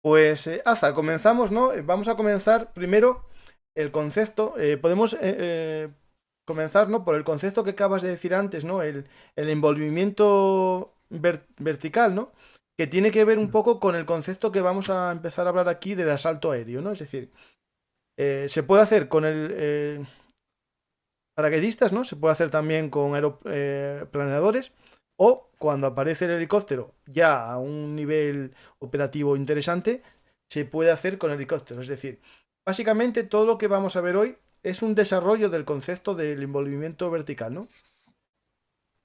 Pues, Aza, comenzamos, ¿no? Vamos a comenzar primero el concepto. Podemos comenzar, ¿no? Por el concepto que acabas de decir antes, ¿no? El envolvimiento vertical, ¿no? Que tiene que ver un Mm. poco con el concepto que vamos a empezar a hablar aquí del asalto aéreo, ¿no? Es decir, se puede hacer con el paracaidistas, ¿no? Se puede hacer también con planeadores o cuando aparece el helicóptero ya a un nivel operativo interesante, se puede hacer con helicópteros. Es decir, básicamente todo lo que vamos a ver hoy es un desarrollo del concepto del envolvimiento vertical, ¿no?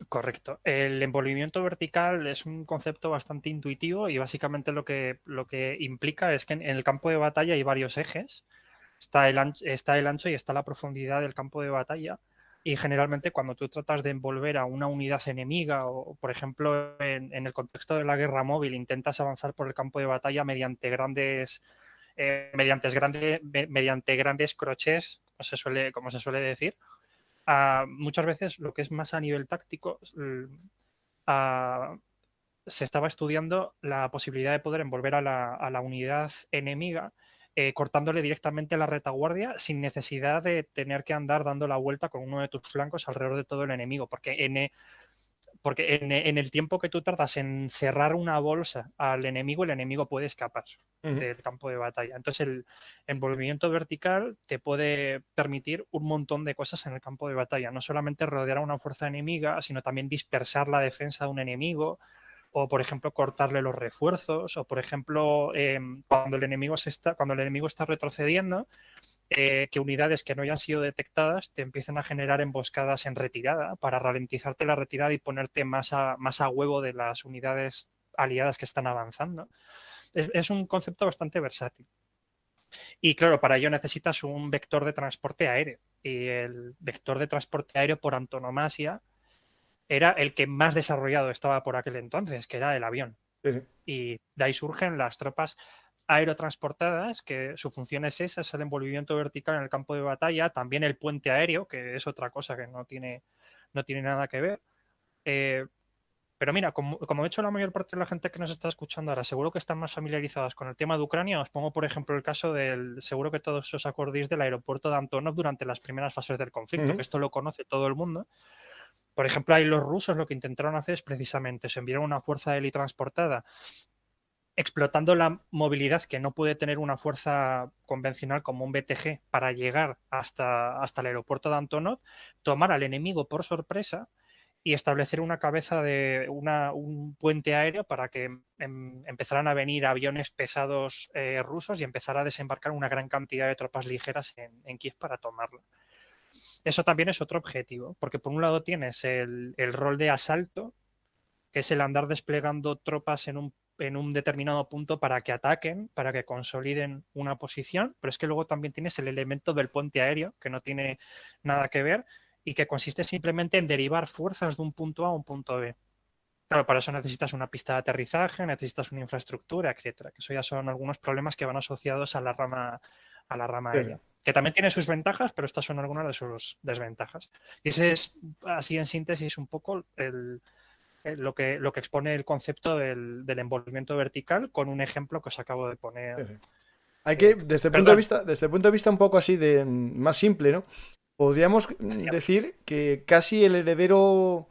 Correcto. El envolvimiento vertical es un concepto bastante intuitivo y básicamente lo que implica es que en el campo de batalla hay varios ejes. Está el ancho y está la profundidad del campo de batalla. Y generalmente cuando tú tratas de envolver a una unidad enemiga o, por ejemplo, en el contexto de la guerra móvil, intentas avanzar por el campo de batalla mediante grandes crochets, como se suele decir. Muchas veces lo que es más a nivel táctico, ah, se estaba estudiando la posibilidad de poder envolver a la unidad enemiga, cortándole directamente la retaguardia sin necesidad de tener que andar dando la vuelta con uno de tus flancos alrededor de todo el enemigo, porque en el tiempo que tú tardas en cerrar una bolsa al enemigo, el enemigo puede escapar Ujú. del campo de batalla. Entonces el envolvimiento vertical te puede permitir un montón de cosas en el campo de batalla, no solamente rodear a una fuerza enemiga, sino también dispersar la defensa de un enemigo, o por ejemplo cortarle los refuerzos, o por ejemplo cuando el enemigo está retrocediendo, que unidades que no hayan sido detectadas te empiezan a generar emboscadas en retirada para ralentizarte la retirada y ponerte más a huevo de las unidades aliadas que están avanzando. Es un concepto bastante versátil. Y claro, para ello necesitas un vector de transporte aéreo. Y el vector de transporte aéreo por antonomasia era el que más desarrollado estaba por aquel entonces, que era el avión. Sí, sí. Y de ahí surgen las tropas aerotransportadas, que su función es esa, es el envolvimiento vertical en el campo de batalla, también el puente aéreo, que es otra cosa que no tiene nada que ver. Eh, pero mira, como he hecho la mayor parte de la gente que nos está escuchando ahora, seguro que están más familiarizadas con el tema de Ucrania. Os pongo, por ejemplo, el caso seguro que todos os acordéis del aeropuerto de Antonov durante las primeras fases del conflicto, Ujú. que esto lo conoce todo el mundo. Por ejemplo, ahí los rusos lo que intentaron hacer es precisamente, se enviaron una fuerza helitransportada explotando la movilidad que no puede tener una fuerza convencional como un BTG para llegar hasta el aeropuerto de Antonov, tomar al enemigo por sorpresa y establecer una cabeza de un puente aéreo para que empezaran a venir aviones pesados rusos y empezar a desembarcar una gran cantidad de tropas ligeras en Kiev para tomarla. Eso también es otro objetivo, porque por un lado tienes el rol de asalto, que es el andar desplegando tropas en un determinado punto para que ataquen, para que consoliden una posición, pero es que luego también tienes el elemento del puente aéreo, que no tiene nada que ver y que consiste simplemente en derivar fuerzas de un punto A a un punto B. Claro, para eso necesitas una pista de aterrizaje, necesitas una infraestructura, etcétera. Que eso ya son algunos problemas que van asociados a la rama Sí, sí. aérea. Que también tiene sus ventajas, pero estas son algunas de sus desventajas. Y ese es, así en síntesis, un poco lo que expone el concepto del envolvimiento vertical con un ejemplo que os acabo de poner. Sí, sí. Hay que, Perdón. desde el punto de vista un poco así de más simple, ¿no? Podríamos decir que casi el heredero,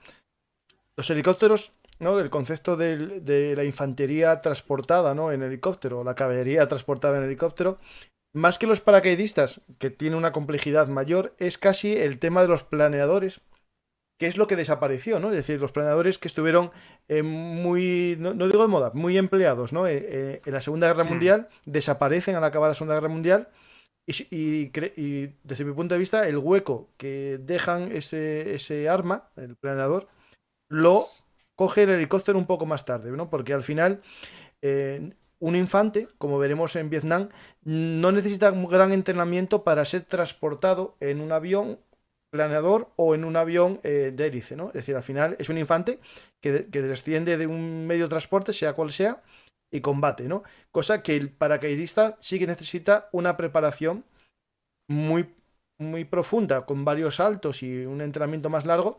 los helicópteros, ¿no? El concepto de la infantería transportada, ¿no? En helicóptero, la caballería transportada en helicóptero, más que los paracaidistas, que tiene una complejidad mayor, es casi el tema de los planeadores, que es lo que desapareció, ¿no? Es decir, los planeadores que estuvieron muy, no, no digo de moda, muy empleados, ¿no? En la Segunda Guerra Hmm. Mundial, desaparecen al acabar la Segunda Guerra Mundial y desde mi punto de vista, el hueco que dejan ese arma, el planeador, lo coge el helicóptero un poco más tarde, ¿no? Porque al final, un infante, como veremos en Vietnam, no necesita un gran entrenamiento para ser transportado en un avión planeador o en un avión de hélice, ¿no? Es decir, al final es un infante que desciende de un medio de transporte, sea cual sea, y combate, ¿no? Cosa que el paracaidista sí que necesita una preparación muy, muy profunda, con varios saltos y un entrenamiento más largo,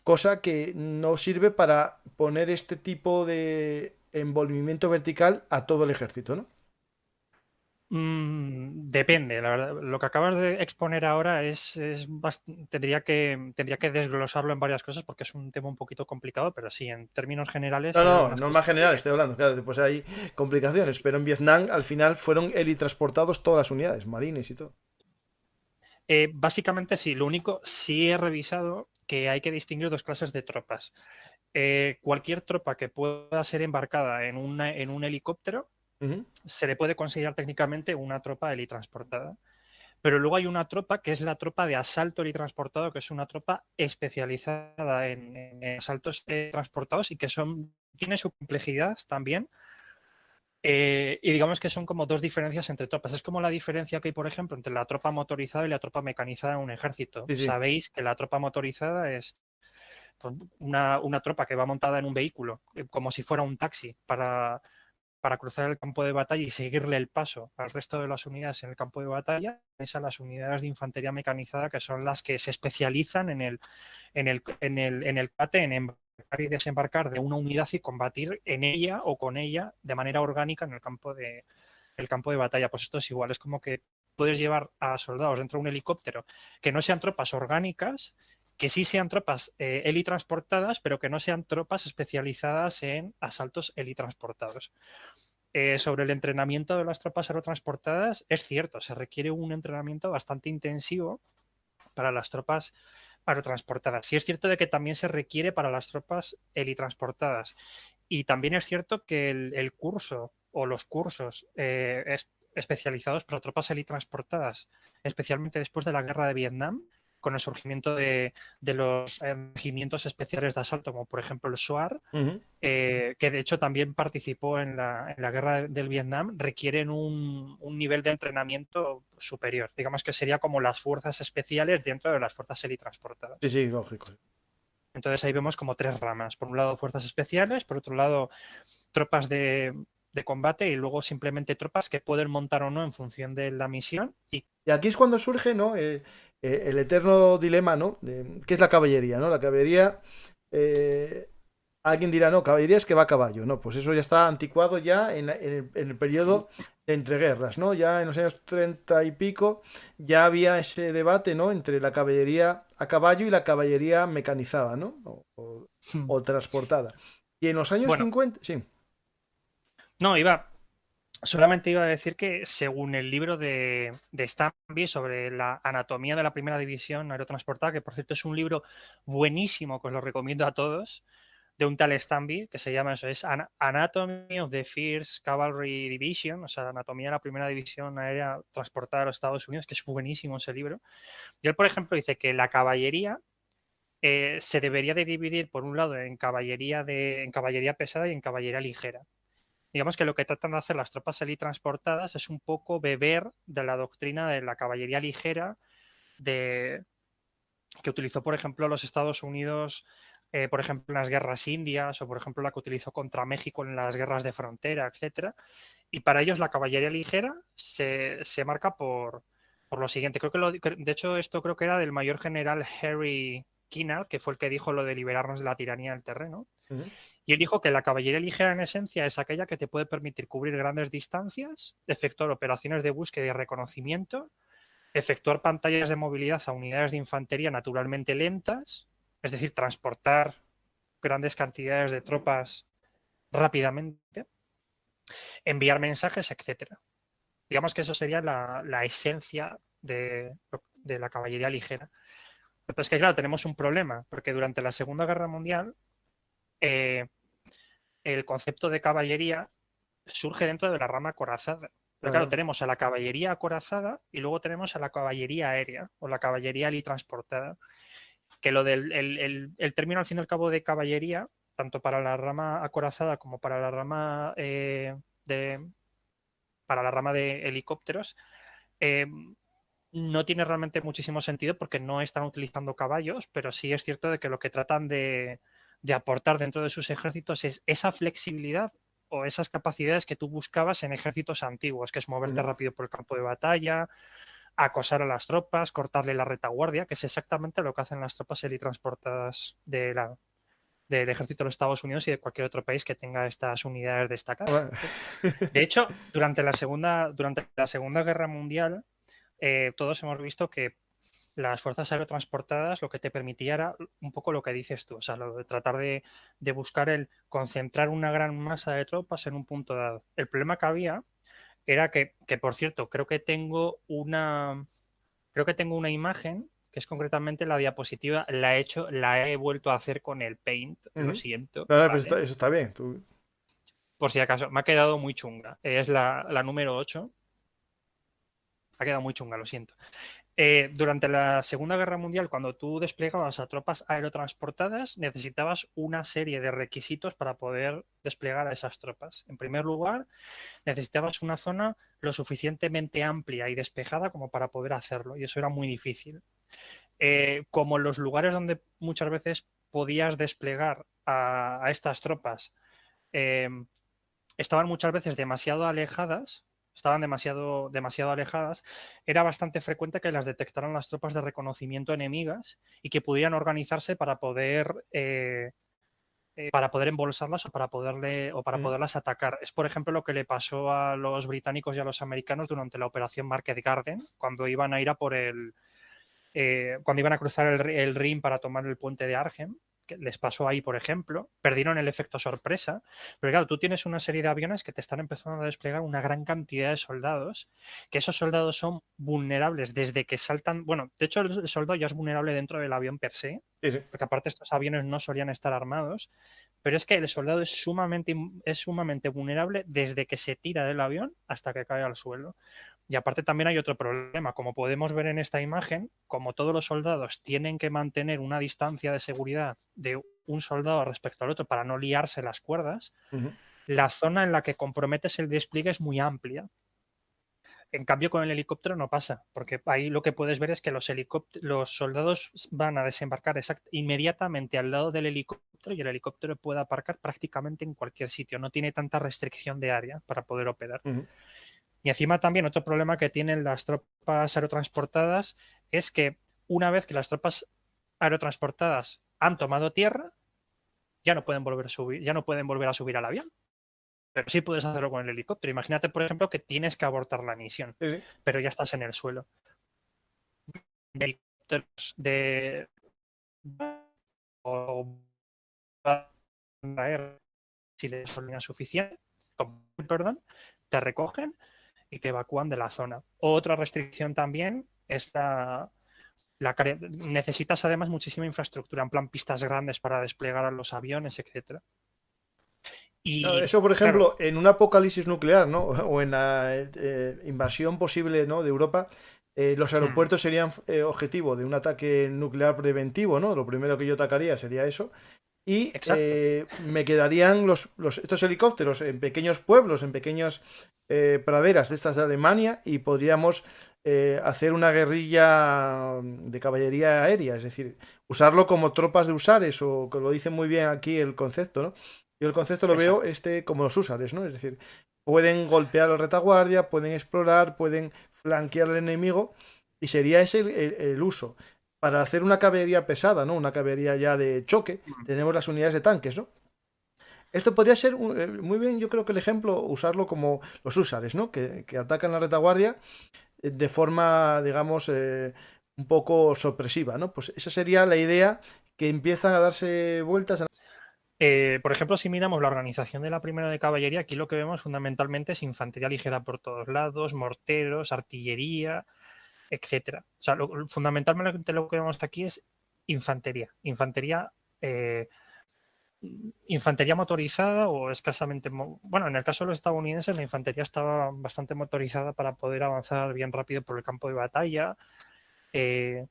cosa que no sirve para poner este tipo de envolvimiento vertical a todo el ejército, ¿no? Depende, la verdad. Lo que acabas de exponer ahora tendría que desglosarlo en varias cosas porque es un tema un poquito complicado, pero sí, en términos generales No, hay no, algunas no cosas más general, estoy hablando, claro, después hay complicaciones, sí. pero en Vietnam al final fueron helitransportados todas las unidades, marines y todo. Básicamente sí, lo único, sí he revisado que hay que distinguir dos clases de tropas. Cualquier tropa que pueda ser embarcada en un helicóptero Ujú, se le puede considerar técnicamente una tropa helitransportada. Pero luego hay una tropa que es la tropa de asalto helitransportado, que es una tropa especializada en asaltos transportados y que tiene su complejidad también. Y digamos que son como dos diferencias entre tropas. Es como la diferencia que hay, por ejemplo, entre la tropa motorizada y la tropa mecanizada en un ejército. sí, sí. Sabéis que la tropa motorizada es pues, una tropa que va montada en un vehículo, como si fuera un taxi, para cruzar el campo de batalla y seguirle el paso al resto de las unidades en el campo de batalla, es a las unidades de infantería mecanizada, que son las que se especializan en el combate, en embarcar y desembarcar de una unidad y combatir en ella o con ella de manera orgánica en el campo de batalla. Pues esto es igual, es como que puedes llevar a soldados dentro de un helicóptero que no sean tropas orgánicas, que sí sean tropas helitransportadas, pero que no sean tropas especializadas en asaltos helitransportados. Sobre el entrenamiento de las tropas aerotransportadas, es cierto, se requiere un entrenamiento bastante intensivo para las tropas aerotransportadas. Sí es cierto de que también se requiere para las tropas helitransportadas. Y también es cierto que el curso o los cursos especializados para tropas helitransportadas, especialmente después de la guerra de Vietnam, con el surgimiento de los regimientos especiales de asalto, como por ejemplo el SOAR, Ujú. que de hecho también participó en la guerra del Vietnam, requieren un nivel de entrenamiento superior. Digamos que sería como las fuerzas especiales dentro de las fuerzas Sí, helitransportadas. sí, lógico. Entonces ahí vemos como tres ramas. Por un lado, fuerzas especiales, por otro lado, tropas de combate y luego simplemente tropas que pueden montar o no en función de la misión. Y Y aquí es cuando surge, ¿no? El eterno dilema, ¿no? ¿Qué es la caballería, ¿no? La caballería, eh, alguien dirá, no, caballería es que va a caballo, no, pues eso ya está anticuado ya en el periodo de entreguerras, ¿no? Ya en los años 30 y pico ya había ese debate, ¿no? Entre la caballería a caballo y la caballería mecanizada, ¿no? O transportada. Y en los años bueno, 50 sí. no, solamente iba a decir que según el libro de Stanby sobre la anatomía de la primera división aerotransportada, que por cierto es un libro buenísimo que os lo recomiendo a todos, de un tal Stanby, que se llama eso, es Anatomy of the First Cavalry Division, o sea, Anatomía de la primera división aérea transportada a los Estados Unidos, que es buenísimo ese libro. Y él, por ejemplo, dice que la caballería se debería de dividir, por un lado, en caballería pesada y en caballería ligera. Digamos que lo que tratan de hacer las tropas transportadas es un poco beber de la doctrina de la caballería ligera de, que utilizó, por ejemplo, los Estados Unidos, por ejemplo, en las guerras indias, o por ejemplo, la que utilizó contra México en las guerras de frontera, etcétera. Y para ellos la caballería ligera se marca por lo siguiente. De hecho, esto creo que era del mayor general Harry Kinard, que fue el que dijo lo de liberarnos de la tiranía del terreno. Ujú. Y él dijo que la caballería ligera en esencia es aquella que te puede permitir cubrir grandes distancias, efectuar operaciones de búsqueda y reconocimiento, efectuar pantallas de movilidad a unidades de infantería naturalmente lentas, es decir, transportar grandes cantidades de tropas rápidamente, enviar mensajes, etcétera. Digamos que eso sería la esencia de la caballería ligera. Pero es que, claro, tenemos un problema, porque durante la Segunda Guerra Mundial eh, el concepto de caballería surge dentro de la rama acorazada. Pero claro, Claro. tenemos a la caballería acorazada y luego tenemos a la caballería aérea o la caballería transportada. Que lo del el término al fin y al cabo de caballería, tanto para la rama acorazada como para la rama para la rama de helicópteros, eh, no tiene realmente muchísimo sentido porque no están utilizando caballos, pero sí es cierto de que lo que tratan de aportar dentro de sus ejércitos es esa flexibilidad o esas capacidades que tú buscabas en ejércitos antiguos, que es moverte Ujú. rápido por el campo de batalla, acosar a las tropas, cortarle la retaguardia, que es exactamente lo que hacen las tropas helitransportadas de la del ejército de los Estados Unidos y de cualquier otro país que tenga estas unidades destacadas. Bueno. De hecho, durante la Segunda Guerra Mundial, todos hemos visto que las fuerzas aerotransportadas lo que te permitía era un poco lo que dices tú, o sea, lo de tratar de buscar el concentrar una gran masa de tropas en un punto dado. El problema que había era que, por cierto, creo que tengo una imagen que es concretamente la diapositiva, la he vuelto a hacer con el Paint, lo Ujú. siento, No, no, pues ¿vale? eso está bien. Por si acaso, me ha quedado muy chunga. Es la número 8. Ha quedado muy chunga, lo siento. Durante la Segunda Guerra Mundial, cuando tú desplegabas a tropas aerotransportadas, necesitabas una serie de requisitos para poder desplegar a esas tropas. En primer lugar, necesitabas una zona lo suficientemente amplia y despejada como para poder hacerlo, y eso era muy difícil. Como los lugares donde muchas veces podías desplegar a estas tropas eh, estaban muchas veces demasiado alejadas, demasiado alejadas, era bastante frecuente que las detectaran las tropas de reconocimiento enemigas y que pudieran organizarse para poder embolsarlas o para Ujú. poderlas atacar. Es, por ejemplo, lo que le pasó a los británicos y a los americanos durante la operación Market Garden, cuando iban a ir a por cuando iban a cruzar el Rin para tomar el puente de Arnhem, que les pasó ahí, por ejemplo, perdieron el efecto sorpresa, pero claro, tú tienes una serie de aviones que te están empezando a desplegar una gran cantidad de soldados, que esos soldados son vulnerables desde que saltan, bueno, de hecho el soldado ya es vulnerable dentro del avión per se, Sí, sí. porque aparte estos aviones no solían estar armados, pero es que el soldado es sumamente vulnerable desde que se tira del avión hasta que cae al suelo. Y aparte también hay otro problema, como podemos ver en esta imagen, como todos los soldados tienen que mantener una distancia de seguridad de un soldado respecto al otro para no liarse las cuerdas, Ujú. la zona en la que comprometes el despliegue es muy amplia. En cambio, con el helicóptero no pasa, porque ahí lo que puedes ver es que los soldados van a desembarcar inmediatamente al lado del helicóptero y el helicóptero puede aparcar prácticamente en cualquier sitio. No tiene tanta restricción de área para poder operar. Ujú. Y encima también otro problema que tienen las tropas aerotransportadas es que una vez que las tropas aerotransportadas han tomado tierra, ya no pueden volver a subir, ya no pueden volver a subir al avión. Pero sí puedes hacerlo con el helicóptero. Imagínate, por ejemplo, que tienes que abortar la misión, Sí, sí. pero ya estás en el suelo. De helicópteros de o si les gasolina suficiente, perdón, te recogen y te evacúan de la zona. Otra restricción también es necesitas además muchísima infraestructura, en plan pistas grandes para desplegar a los aviones, etcétera. Claro, Y eso, por claro, ejemplo, en un apocalipsis nuclear, ¿no? O en la invasión posible, ¿no? de Europa, los aeropuertos serían objetivo de un ataque nuclear preventivo, ¿no? Lo primero que yo atacaría sería eso. Y exacto. me quedarían estos helicópteros en pequeños pueblos, en pequeñas praderas de estas de Alemania, y podríamos hacer una guerrilla de caballería aérea, es decir, usarlo como tropas de usares, o que lo dice muy bien aquí el concepto, ¿no? Yo el concepto lo veo Exacto. como los usares, ¿no? Es decir, pueden golpear a la retaguardia, pueden explorar, pueden flanquear al enemigo, y sería ese el uso. Para hacer una caballería pesada, ¿no? Una caballería ya de choque, tenemos las unidades de tanques, ¿no? Esto podría ser muy bien, yo creo que el ejemplo, usarlo como los húsares, ¿no? Que atacan la retaguardia de forma, digamos, un poco sorpresiva, ¿no? Pues esa sería la idea, que empiezan a darse vueltas. Por ejemplo, si miramos la organización de la primera de caballería, aquí lo que vemos fundamentalmente es infantería ligera por todos lados, morteros, artillería, etcétera. O sea, fundamentalmente lo que vemos aquí es infantería. Eh, Infantería motorizada o escasamente. Bueno, en el caso de los estadounidenses, la infantería estaba bastante motorizada para poder avanzar bien rápido por el campo de batalla, eh,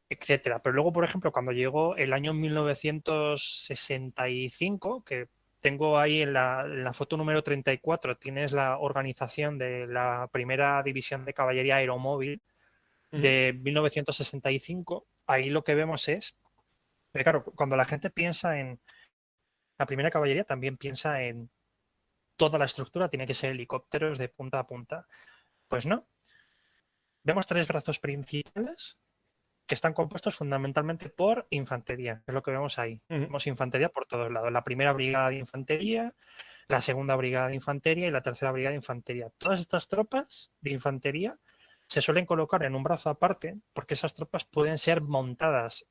etcétera. Pero luego, por ejemplo, cuando llegó el año 1965, que tengo ahí en la foto número 34, tienes la organización de la primera división de caballería aeromóvil Ujú. de 1965, ahí lo que vemos es, que claro, cuando la gente piensa en la primera caballería, también piensa en toda la estructura, tiene que ser helicópteros de punta a punta. Pues no, vemos tres brazos principales que están compuestos fundamentalmente por infantería, que es lo que vemos ahí. Vemos infantería por todos lados. La primera brigada de infantería, la segunda brigada de infantería y la tercera brigada de infantería. Todas estas tropas de infantería se suelen colocar en un brazo aparte porque esas tropas pueden ser montadas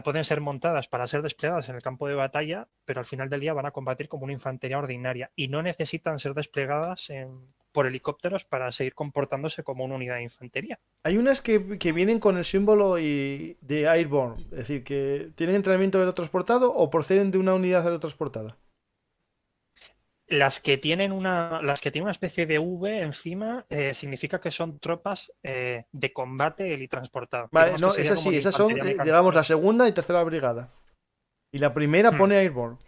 pueden ser montadas para ser desplegadas en el campo de batalla, pero al final del día van a combatir como una infantería ordinaria y no necesitan ser desplegadas por helicópteros para seguir comportándose como una unidad de infantería. Hay unas que vienen con el símbolo de Airborne, es decir, que tienen entrenamiento aerotransportado o proceden de una unidad aerotransportada. Las que tienen una especie de V encima significa que son tropas de combate helitransportado. Vale, Digamos no, que sería esas como sí, la esas son, infantería digamos, mecanizada. la segunda y tercera brigada. Y la primera pone Airborne.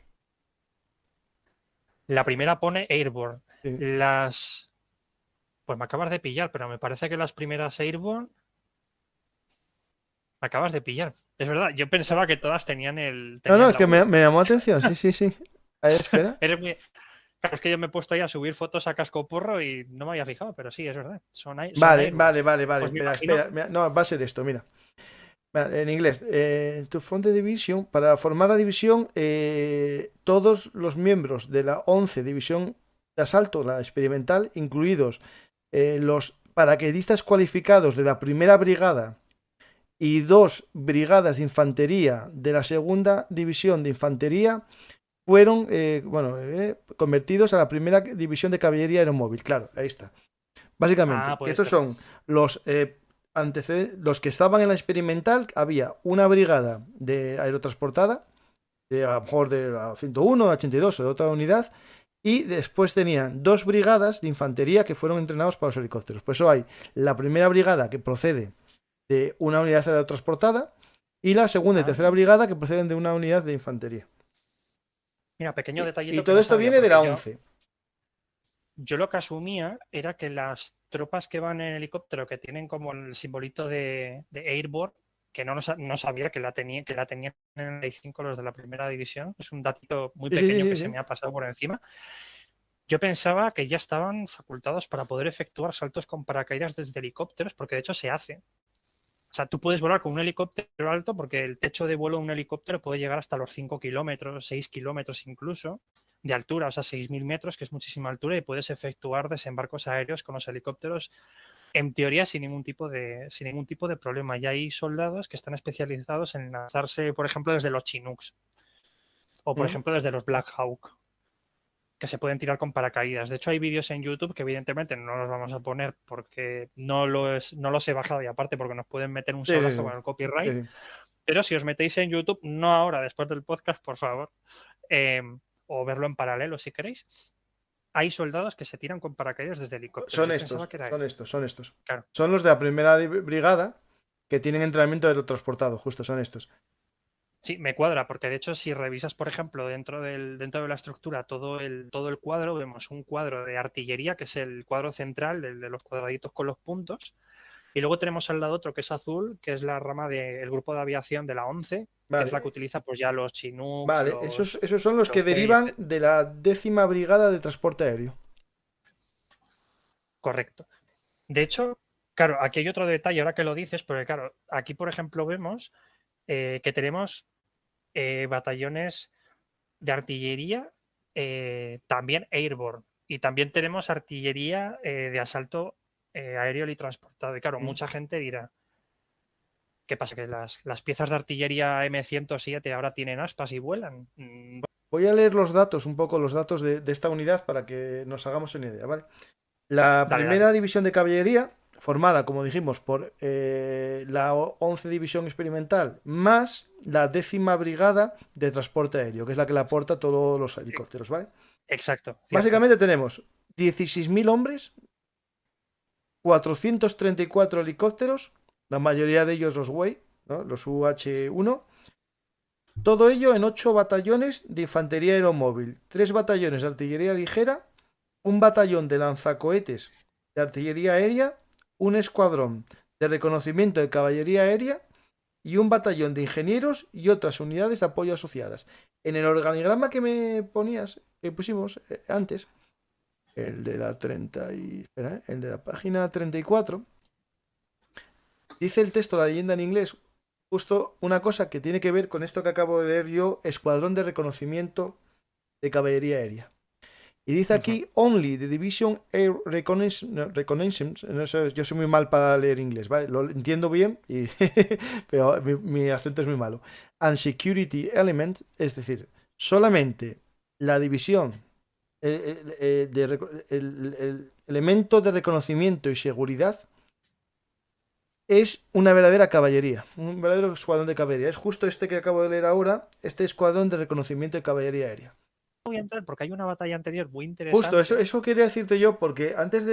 La primera pone Airborne. Sí. Pues me acabas de pillar, pero me parece que las primeras Airborne me acabas de pillar. Es verdad, yo pensaba que todas tenían No, tenían es la que V. me llamó la atención, sí. A ver, espera. Claro, es que yo me he puesto ahí a subir fotos a cascoporro y no me había fijado, pero sí, es verdad. Son Vale, Airborne. vale. Pues me imagino. Espera. No, va a ser esto, mira. Vale, en inglés, to form the division, para formar la división, todos los miembros de la 11 División de Asalto, la experimental, incluidos los paracaidistas cualificados de la primera brigada y 2 brigadas de infantería de la segunda división de infantería, fueron convertidos a la primera división de caballería aeromóvil. Claro, ahí está. Básicamente, que Puede estos ser. son los que estaban en la experimental. Había una brigada de aerotransportada, a lo mejor de la 101, 82 o de otra unidad, y después tenían 2 brigadas de infantería que fueron entrenados para los helicópteros. Por eso hay la primera brigada que procede de una unidad aerotransportada y la segunda y tercera brigada que proceden de una unidad de infantería. Mira, pequeño Y detallito que todo no esto sabía, viene de porque la yo, 11. yo lo que asumía era que las tropas que van en helicóptero, que tienen como el simbolito de Airborne, que no sabía que la tenían en el 5 los de la primera división, es un datito muy pequeño que se Sí. me ha pasado por encima. Yo pensaba que ya estaban facultados para poder efectuar saltos con paracaídas desde helicópteros, porque de hecho se hace. O sea, tú puedes volar con un helicóptero alto porque el techo de vuelo de un helicóptero puede llegar hasta los 5 kilómetros, 6 kilómetros incluso de altura, o sea, 6.000 metros, que es muchísima altura, y puedes efectuar desembarcos aéreos con los helicópteros, en teoría, sin ningún tipo de problema. Y hay soldados que están especializados en lanzarse, por ejemplo, desde los Chinooks o, por ejemplo, desde los Black Hawk, que se pueden tirar con paracaídas. De hecho, hay vídeos en YouTube que evidentemente no los vamos a poner porque no los he bajado, y aparte porque nos pueden meter un sablazo con el copyright. Sí. Pero si os metéis en YouTube, no ahora, después del podcast, por favor, o verlo en paralelo si queréis, hay soldados que se tiran con paracaídas desde helicópteros. Son Yo estos, pensaba que era son estos. Claro. Son los de la primera brigada que tienen entrenamiento aerotransportado, justo son estos. Sí, me cuadra, porque de hecho, si revisas, por ejemplo, dentro de la estructura todo el cuadro, vemos un cuadro de artillería, que es el cuadro central, de los cuadraditos con los puntos, y luego tenemos al lado otro que es azul, que es la rama del grupo de aviación de la 11, que es la que utiliza pues ya los Chinooks. Vale, esos son los que derivan de la 10ª Brigada de Transporte Aéreo. Correcto. De hecho, claro, aquí hay otro detalle ahora que lo dices, porque claro, aquí por ejemplo vemos que tenemos batallones de artillería también airborne, y también tenemos artillería de asalto aéreo y transportado. Y claro, mucha gente dirá, ¿qué pasa? ¿Que las piezas de artillería M107 ahora tienen aspas y vuelan? Voy a leer los datos, un poco los datos de esta unidad para que nos hagamos una idea, ¿vale? La primera división de caballería, formada, como dijimos, por la 11 División Experimental, más la 10ª Brigada de Transporte Aéreo, que es la que le aporta todos los helicópteros, ¿vale? Exacto. Cierto. Básicamente tenemos 16.000 hombres, 434 helicópteros, la mayoría de ellos los WAY, ¿no? Los UH-1. Todo ello en 8 batallones de infantería aeromóvil, 3 batallones de artillería ligera, un batallón de lanzacohetes de artillería aérea, un escuadrón de reconocimiento de caballería aérea y un batallón de ingenieros y otras unidades de apoyo asociadas. En el organigrama que me ponías, que pusimos antes, el de la 30 y, el de la página 34, Dice el texto, la leyenda en inglés, justo una cosa que tiene que ver con esto que acabo de leer yo, Escuadrón de Reconocimiento de Caballería Aérea. Y dice Ujú. aquí, only the Division Air Reconnaissance, no sé, yo soy muy mal para leer inglés, ¿vale? Lo entiendo bien, pero mi acento es muy malo. And Security Element, es decir, solamente la división, el elemento de reconocimiento y seguridad es una verdadera caballería, un verdadero escuadrón de caballería. Es justo este que acabo de leer ahora, este escuadrón de reconocimiento de caballería aérea. Voy a entrar porque hay una batalla anterior muy Justo, eso, interesante. eso quería decirte yo, porque antes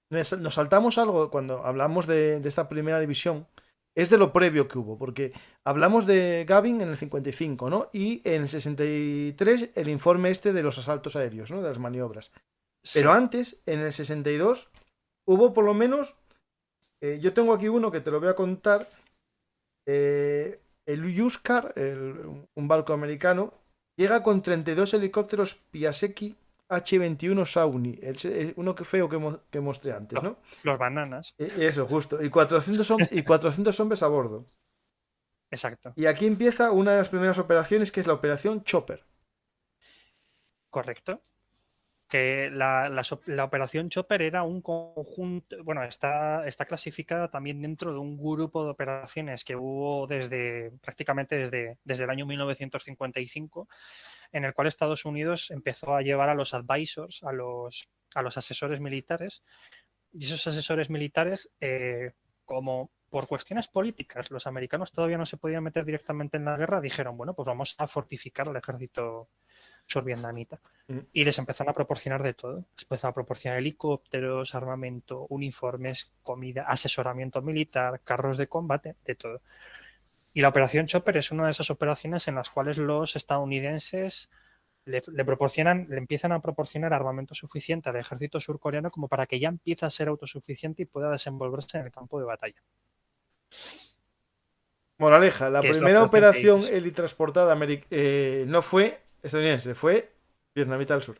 nos saltamos algo cuando hablamos de esta primera división, es de lo previo que hubo, porque hablamos de Gavin en el 55, ¿no? Y en el 63 el informe este de los asaltos aéreos, ¿no? De las maniobras. Pero Sí, antes, en el 62, hubo por lo menos, yo tengo aquí uno que te lo voy a contar, el Yuskar, un barco americano, llega con 32 helicópteros Piasecki H-21 Sauni, uno que feo que mostré antes, los, ¿no? los bananas. Eso, justo. Y 400 hombres a bordo. Exacto. Y aquí empieza una de las primeras operaciones, que es la Operación Chopper. Correcto. Que la operación Chopper era un conjunto, bueno, está clasificada también dentro de un grupo de operaciones que hubo prácticamente desde el año 1955, en el cual Estados Unidos empezó a llevar a los advisors, a los asesores militares, y esos asesores militares, como por cuestiones políticas, los americanos todavía no se podían meter directamente en la guerra, dijeron, bueno, pues vamos a fortificar al ejército survietnamita. Mm. Y les empezaron a proporcionar de todo. Les empezaron a proporcionar helicópteros, armamento, uniformes, comida, asesoramiento militar, carros de combate, de todo. Y la operación Chopper es una de esas operaciones en las cuales los estadounidenses le empiezan a proporcionar armamento suficiente al ejército surcoreano como para que ya empiece a ser autosuficiente y pueda desenvolverse en el campo de batalla. Moraleja, la Que es la primera operación que operación dices. helitransportada no fue estadounidense, fue vietnamita del sur.